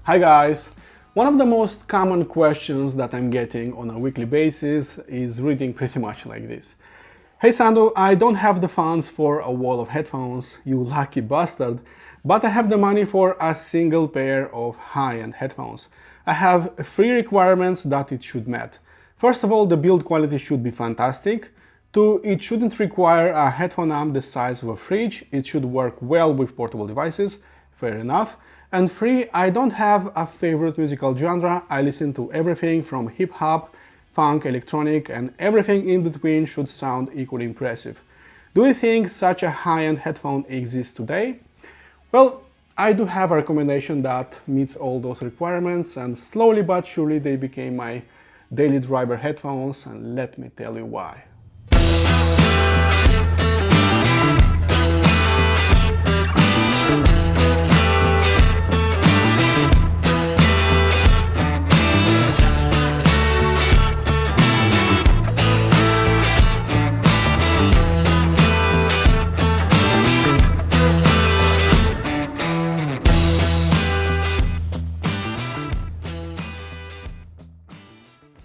Hi guys! One of the most common questions that I'm getting on a weekly basis is reading pretty much like this. Hey Sandu, I don't have the funds for a wall of headphones, you lucky bastard, but I have the money for a single pair of high-end headphones. I have 3 requirements that it should meet. First of all, the build quality should be fantastic. 2, it shouldn't require a headphone amp the size of a fridge, it should work well with portable devices, fair enough. And 3, I don't have a favorite musical genre, I listen to everything from hip-hop, funk, electronic, and everything in between should sound equally impressive. Do you think such a high-end headphone exists today? Well, I do have a recommendation that meets all those requirements, and slowly but surely they became my daily driver headphones, and let me tell you why.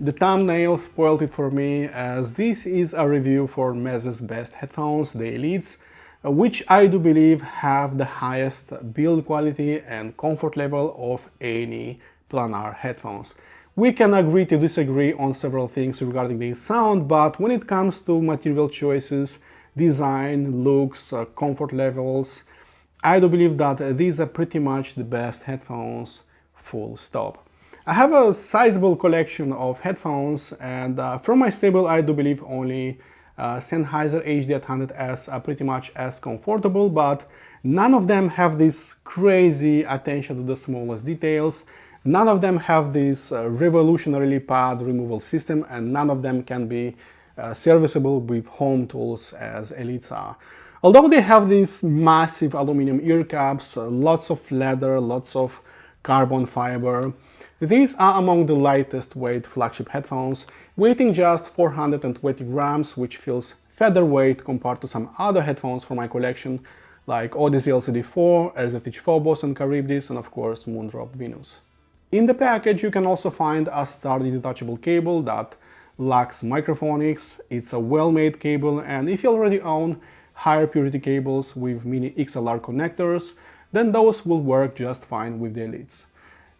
The thumbnail spoiled it for me, as this is a review for Meze's best headphones, the Elites, which I do believe have the highest build quality and comfort level of any planar headphones. We can agree to disagree on several things regarding the sound, but when it comes to material choices, design, looks, comfort levels, I do believe that these are pretty much the best headphones, full stop. I have a sizable collection of headphones, and from my stable I do believe only Sennheiser HD800S are pretty much as comfortable, but none of them have this crazy attention to the smallest details, none of them have this revolutionary pad removal system, and none of them can be serviceable with home tools as Elites are. Although they have these massive aluminum ear caps, lots of leather, lots of carbon fiber, these are among the lightest weight flagship headphones, weighing just 420 grams, which feels featherweight compared to some other headphones from my collection, like Odyssey LCD4, RZH Phobos and Charybdis, and of course Moondrop Venus. In the package you can also find a sturdy detachable cable that lacks microphonics, it's a well-made cable, and if you already own higher purity cables with mini XLR connectors, then those will work just fine with the Elites.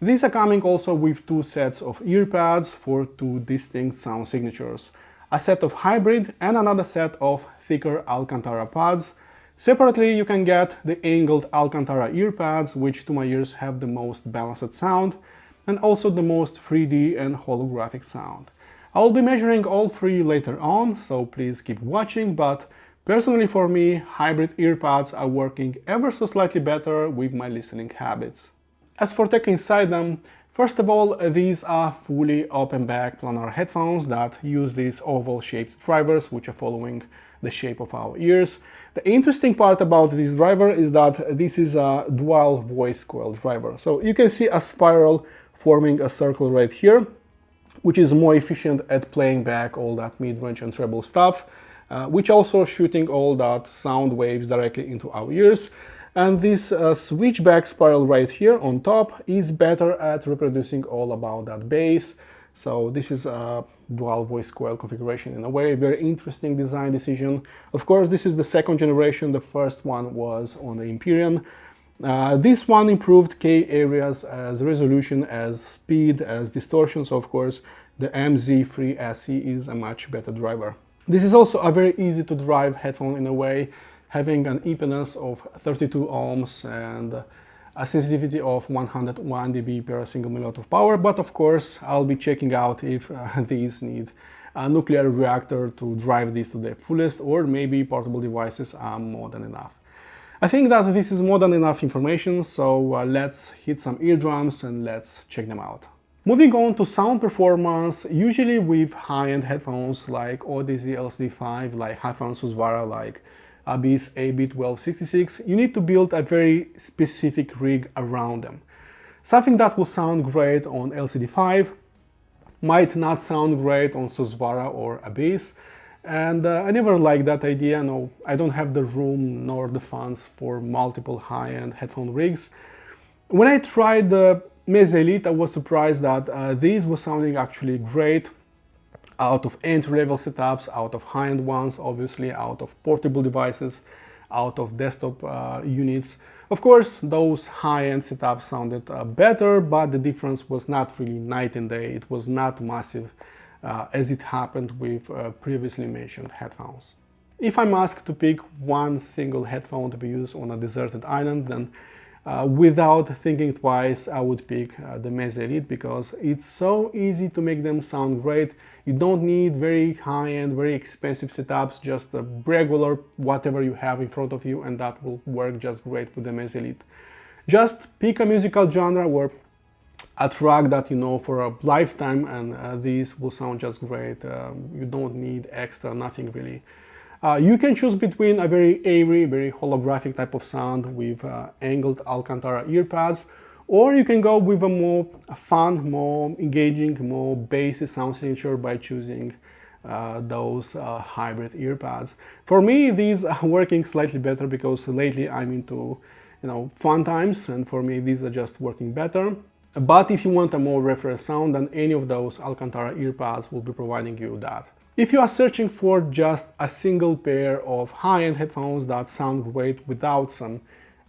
These are coming also with 2 sets of ear pads for 2 distinct sound signatures, a set of hybrid and another set of thicker Alcantara pads. Separately you can get the angled Alcantara ear pads, which to my ears have the most balanced sound and also the most 3D and holographic sound. I'll be measuring all 3 later on, so please keep watching, but personally for me, hybrid ear pads are working ever so slightly better with my listening habits. As for tech inside them, first of all, these are fully open back planar headphones that use these oval shaped drivers which are following the shape of our ears. The interesting part about this driver is that this is a dual voice coil driver. So you can see a spiral forming a circle right here, which is more efficient at playing back all that mid-range and treble stuff, which also shooting all that sound waves directly into our ears. And this switchback spiral right here on top is better at reproducing all about that bass. So this is a dual voice coil configuration in a way, very interesting design decision. Of course, this is the 2nd generation, the first one was on the Empyrean. This one improved K areas as resolution, as speed, as distortion, so of course the MZ3 SE is a much better driver. This is also a very easy to drive headphone in a way, having an impedance of 32 ohms and a sensitivity of 101 dB per single milliwatt of power, but of course I'll be checking out if these need a nuclear reactor to drive these to their fullest, or maybe portable devices are more than enough. I think that this is more than enough information, so let's hit some eardrums and let's check them out. Moving on to sound performance, usually with high-end headphones like Odyssey LCD5, like Headphone Susvara, like Abyss AB1266, you need to build a very specific rig around them. Something that will sound great on LCD5 might not sound great on Susvara or Abyss, and I never liked that idea. No, I don't have the room nor the funds for multiple high-end headphone rigs. When I tried the Meze Elite, I was surprised that these were sounding actually great out of entry-level setups, out of high-end ones, obviously, out of portable devices, out of desktop units. Of course, those high-end setups sounded better, but the difference was not really night and day. It was not massive as it happened with previously mentioned headphones. If I'm asked to pick one single headphone to be used on a deserted island, then without thinking twice, I would pick the Meze Elite, because it's so easy to make them sound great. You don't need very high-end, very expensive setups, just a regular whatever you have in front of you, and that will work just great with the Meze Elite. Just pick a musical genre or a track that you know for a lifetime, and these will sound just great. You don't need extra, nothing really. You can choose between a very airy, very holographic type of sound with angled Alcantara earpads, or you can go with a more fun, more engaging, more bassy sound signature by choosing those hybrid earpads. For me, these are working slightly better because lately I'm into, fun times, and for me these are just working better. But if you want a more reference sound, then any of those Alcantara earpads will be providing you that. If you are searching for just a single pair of high-end headphones that sound great without some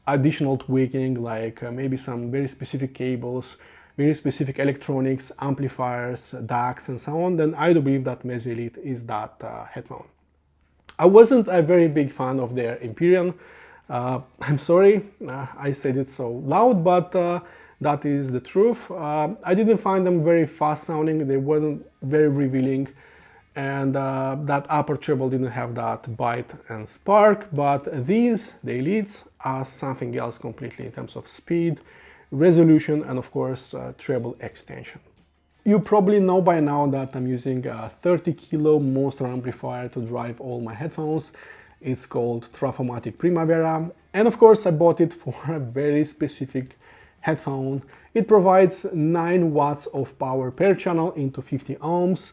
additional tweaking, like maybe some very specific cables, very specific electronics, amplifiers, DACs and so on, then I do believe that Meze Elite is that headphone. I wasn't a very big fan of their Empyrean. I'm sorry, I said it so loud, but that is the truth. I didn't find them very fast sounding, they weren't very revealing, and that upper treble didn't have that bite and spark, but these, the Elites, are something else completely in terms of speed, resolution, and of course treble extension. You probably know by now that I'm using a 30 kilo monster amplifier to drive all my headphones. It's called Travomatic Primavera, and of course I bought it for a very specific headphone. It provides 9 watts of power per channel into 50 ohms.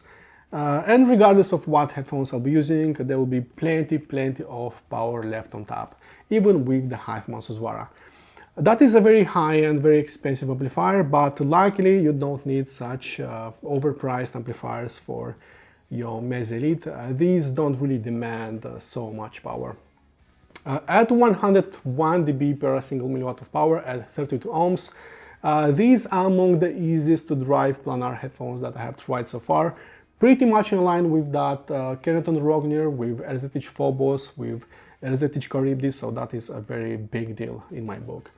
And regardless of what headphones I'll be using, there will be plenty of power left on tap, even with the Headphone Susvara. That is a very high-end, very expensive amplifier, but luckily you don't need such overpriced amplifiers for your Meze Elite. These don't really demand so much power. At 101 dB per single milliwatt of power at 32 ohms, these are among the easiest to drive planar headphones that I have tried so far. Pretty much in line with that Keneton Rognir, with RZH Phobos, with RZH Charybdis, so that is a very big deal in my book.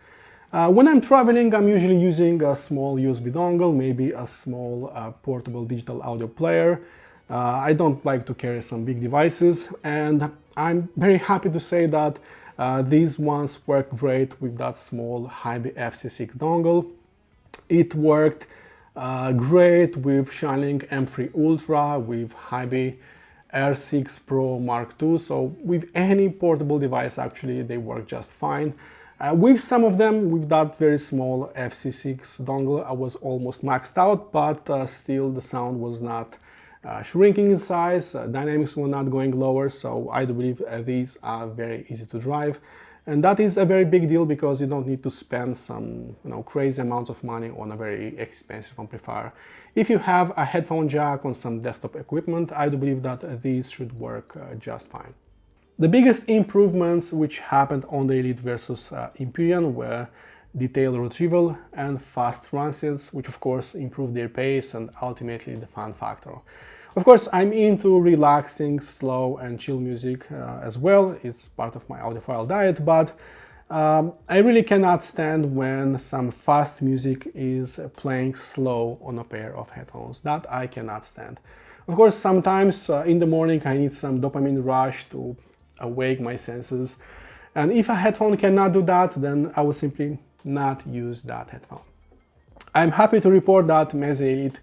When I'm traveling, I'm usually using a small USB dongle, maybe a small portable digital audio player. I don't like to carry some big devices, and I'm very happy to say that these ones work great with that small Hibi FC6 dongle. It worked great with Shinling M3 Ultra, with Hibi R6 Pro Mark II, so with any portable device actually they work just fine. With some of them, with that very small FC6 dongle, I was almost maxed out, but still the sound was not shrinking in size, dynamics were not going lower, so I do believe these are very easy to drive. And that is a very big deal because you don't need to spend some crazy amounts of money on a very expensive amplifier. If you have a headphone jack on some desktop equipment, I do believe that these should work just fine. The biggest improvements which happened on the Elite versus Empyrean were detailed retrieval and fast transients, which of course improved their pace and ultimately the fun factor. Of course, I'm into relaxing, slow and chill music as well. It's part of my audiophile diet, but I really cannot stand when some fast music is playing slow on a pair of headphones. That I cannot stand. Of course, sometimes in the morning I need some dopamine rush to awake my senses. And if a headphone cannot do that, then I will simply not use that headphone. I'm happy to report that Meze Elite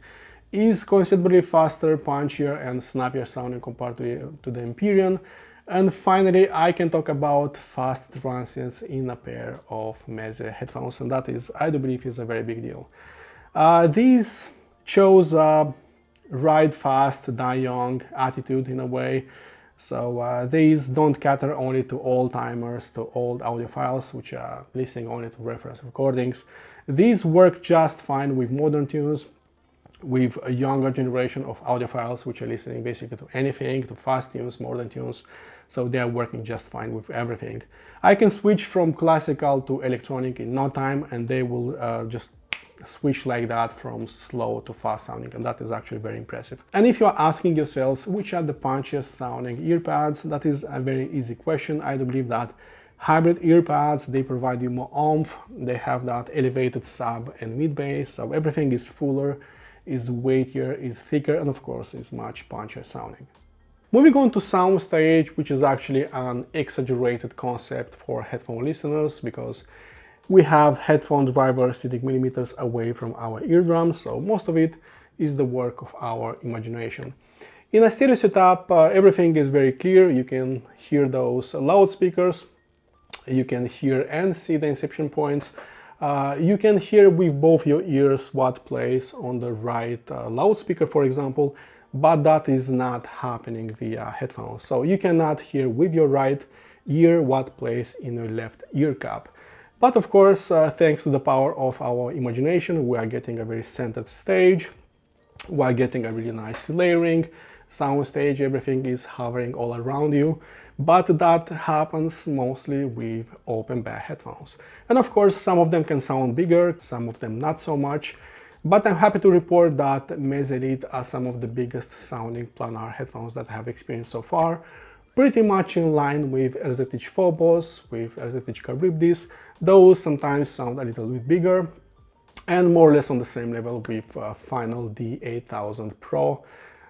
is considerably faster, punchier and snappier sounding compared to the Empyrean. And finally, I can talk about fast transients in a pair of Meze headphones, and that is, I do believe, is a very big deal. These chose a ride fast, die young attitude in a way. So these don't cater only to old-timers, to old audio files, which are listening only to reference recordings. These work just fine with modern tunes, with a younger generation of audiophiles, which are listening basically to anything, to fast tunes, modern tunes. So they are working just fine with everything. I can switch from classical to electronic in no time, and they will just switch like that from slow to fast sounding, and that is actually very impressive. And if you are asking yourselves which are the punchiest sounding earpads, that is a very easy question. I do believe that hybrid earpads, they provide you more oomph, they have that elevated sub and mid bass, so everything is fuller, is weightier, is thicker, and of course is much punchier sounding. Moving on to Soundstage, which is actually an exaggerated concept for headphone listeners, because we have headphone driver sitting millimeters away from our eardrums, so most of it is the work of our imagination. In a stereo setup, everything is very clear. You can hear those loudspeakers, you can hear and see the inception points. You can hear with both your ears what plays on the right loudspeaker, for example, but that is not happening via headphones. So you cannot hear with your right ear what plays in your left ear cup. But of course, thanks to the power of our imagination, we are getting a very centered stage, we are getting a really nice layering, soundstage, everything is hovering all around you, but that happens mostly with open back headphones. And of course, some of them can sound bigger, some of them not so much, but I'm happy to report that Meze Elite are some of the biggest sounding planar headphones that I have experienced so far, pretty much in line with RZH Phobos, with RZH Charybdis. Those sometimes sound a little bit bigger, and more or less on the same level with Final D8000 Pro.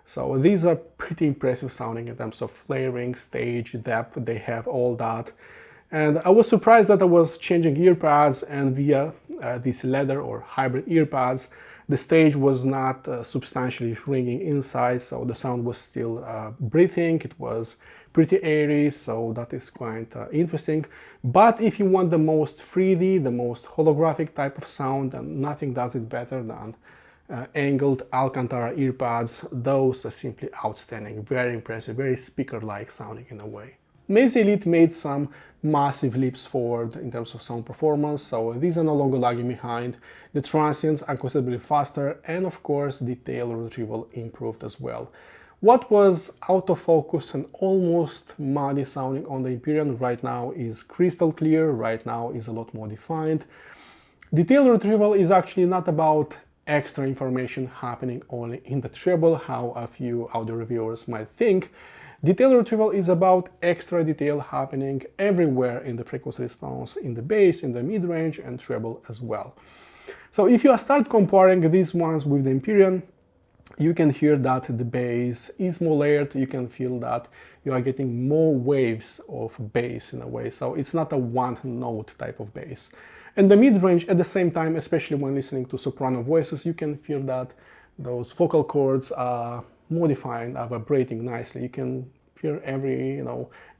So these are pretty impressive sounding in terms of layering, stage, depth, they have all that. And I was surprised that I was changing earpads, and via these leather or hybrid earpads, the stage was not substantially shrinking inside, so the sound was still breathing, it was pretty airy, so that is quite interesting. But if you want the most 3D, the most holographic type of sound, and nothing does it better than angled Alcantara earpads, those are simply outstanding, very impressive, very speaker-like sounding in a way. Meze Elite made some massive leaps forward in terms of sound performance, so these are no longer lagging behind. The transients are considerably faster, and of course detail retrieval improved as well. What was out of focus and almost muddy sounding on the Imperial right now is crystal clear, right now is a lot more defined. Detail retrieval is actually not about extra information happening only in the treble, how a few audio reviewers might think. Detail retrieval is about extra detail happening everywhere in the frequency response, in the bass, in the mid-range, and treble as well. So if you start comparing these ones with the Imperial, you can hear that the bass is more layered, you can feel that you are getting more waves of bass in a way, so it's not a one-note type of bass. And the mid-range at the same time, especially when listening to soprano voices, you can feel that those vocal cords are more defined, are vibrating nicely. You can hear every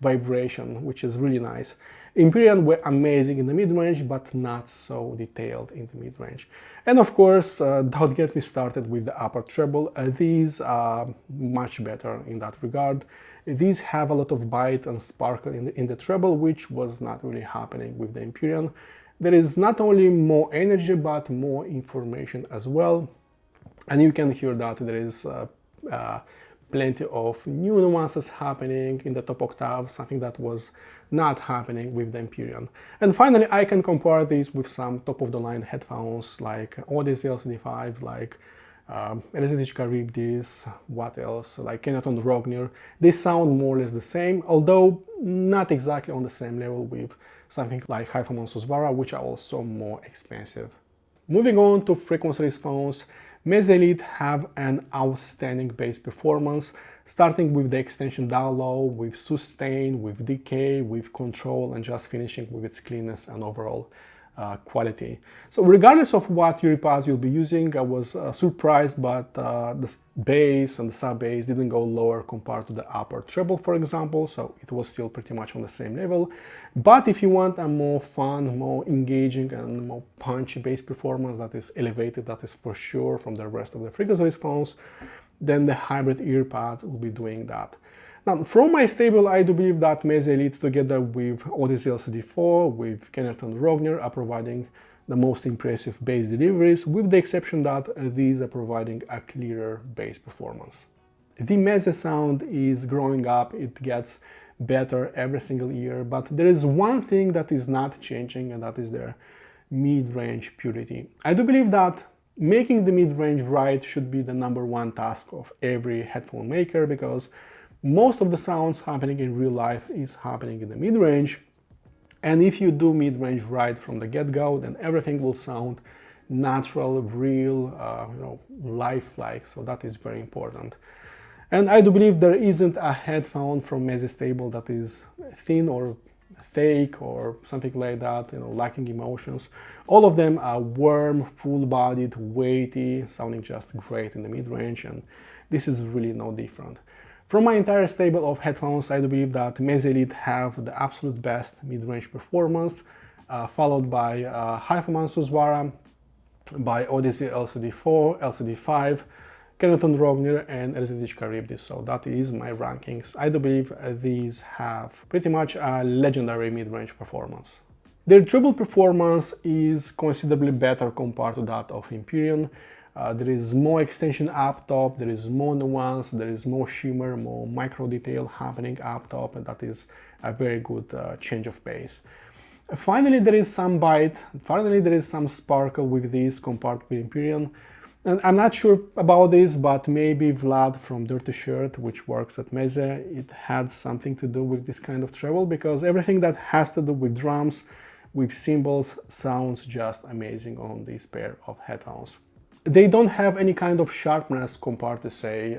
vibration, which is really nice. Imperial were amazing in the mid-range, but not so detailed in the mid-range. And of course, don't get me started with the upper treble. These are much better in that regard. These have a lot of bite and sparkle in the treble, which was not really happening with the Imperial. There is not only more energy, but more information as well. And you can hear that there is plenty of new nuances happening in the top octave, something that was not happening with the Imperial. And finally, I can compare these with some top-of-the-line headphones like Odyssey LCD5, like RZH Charybdis, what else, like Keneton Rognir. They sound more or less the same, although not exactly on the same level with something like HiFiMan Susvara, which are also more expensive. Moving on to frequency response, Meze Elite have an outstanding bass performance, starting with the extension down low, with sustain, with decay, with control, and just finishing with its cleanness and overall quality. So regardless of what earpads you'll be using, I was surprised, but the bass and the sub bass didn't go lower compared to the upper treble, for example, so it was still pretty much on the same level. But if you want a more fun, more engaging, and more punchy bass performance that is elevated, that is for sure from the rest of the frequency response, then the hybrid earpads will be doing that. Now, from my stable, I do believe that Meze Elite, together with Odyssey LCD4, with Kenneth and Rogner, are providing the most impressive bass deliveries, with the exception that these are providing a clearer bass performance. The Meze sound is growing up, it gets better every single year, but there is one thing that is not changing, and that is their mid-range purity. I do believe that making the mid-range right should be the #1 task of every headphone maker, because most of the sounds happening in real life is happening in the mid-range. And if you do mid-range right from the get-go, then everything will sound natural, real, lifelike. So that is very important. And I do believe there isn't a headphone from Meze stable that is thin or fake or something like that, lacking emotions. All of them are warm, full-bodied, weighty, sounding just great in the mid-range, and this is really no different. From my entire stable of headphones, I do believe that Meze Elite have the absolute best mid-range performance, followed by HiFiMan Susvara, by Odyssey LCD4, LCD5, Kenneth and Rogner, and RZH Charybdis. So that is my rankings. I do believe these have pretty much a legendary mid-range performance. Their treble performance is considerably better compared to that of Empyrean. There is more extension up top, there is more nuance, there is more shimmer, more micro detail happening up top, and that is a very good change of pace. Finally, there is some bite, finally there is some sparkle with this compared with Empyrean. And I'm not sure about this, but maybe Vlad from Dirty Shirt, which works at Meze, it had something to do with this kind of treble, because everything that has to do with drums, with cymbals, sounds just amazing on this pair of headphones. They don't have any kind of sharpness compared to, say,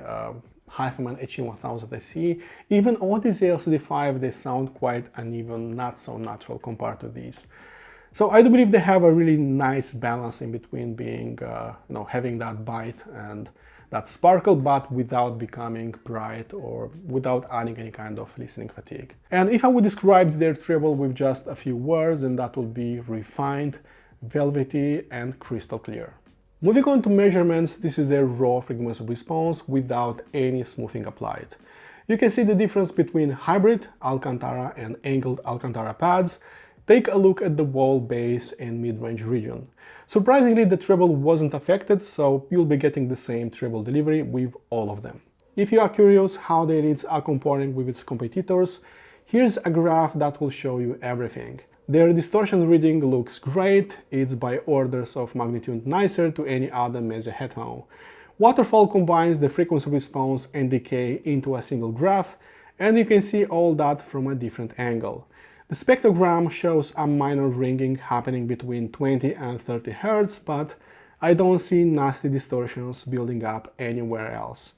HiFiMan HE1000 SE. Even Odyssey LCD5, they sound quite uneven, not so natural compared to these. So I do believe they have a really nice balance in between being, having that bite and that sparkle, but without becoming bright or without adding any kind of listening fatigue. And if I would describe their treble with just a few words, then that would be refined, velvety, and crystal clear. Moving on to measurements, this is their raw frequency response without any smoothing applied. You can see the difference between hybrid Alcantara and angled Alcantara pads. Take a look at the wall, bass, and mid-range region. Surprisingly, the treble wasn't affected, so you'll be getting the same treble delivery with all of them. If you are curious how the Elites are comparing with its competitors, here's a graph that will show you everything. Their distortion reading looks great, it's by orders of magnitude nicer to any other Meze headphone. Waterfall combines the frequency response and decay into a single graph, and you can see all that from a different angle. The spectrogram shows a minor ringing happening between 20 and 30 Hz, but I don't see nasty distortions building up anywhere else.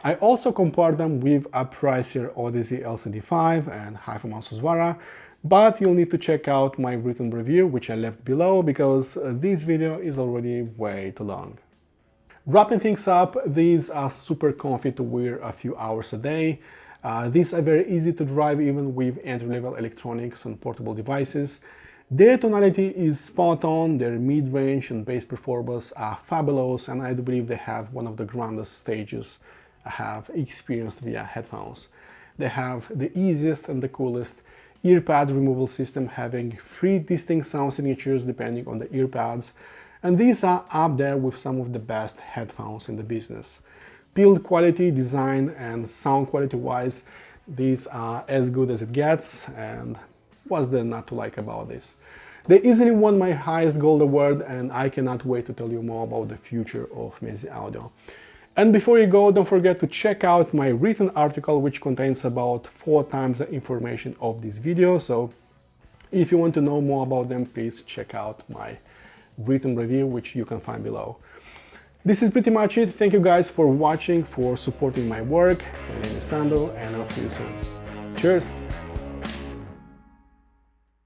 I also compare them with a pricier Odyssey LCD5 and HiFiMan Susvara, but you'll need to check out my written review, which I left below, because this video is already way too long. Wrapping things up, these are super comfy to wear a few hours a day. These are very easy to drive even with entry-level electronics and portable devices. Their tonality is spot on, their mid-range and bass performance are fabulous, and I do believe they have one of the grandest stages I have experienced via headphones. They have the easiest and the coolest earpad removal system, having 3 distinct sound signatures depending on the earpads, and these are up there with some of the best headphones in the business. Build quality, design, and sound quality wise, these are as good as it gets, and what's there not to like about this? They easily won my highest gold award, and I cannot wait to tell you more about the future of Meze Audio. And before you go, don't forget to check out my written article, which contains about 4 times the information of this video. So if you want to know more about them, please check out my written review, which you can find below. This is pretty much it. Thank you guys for watching, for supporting my work. My name is Sandro, and I'll see you soon. Cheers!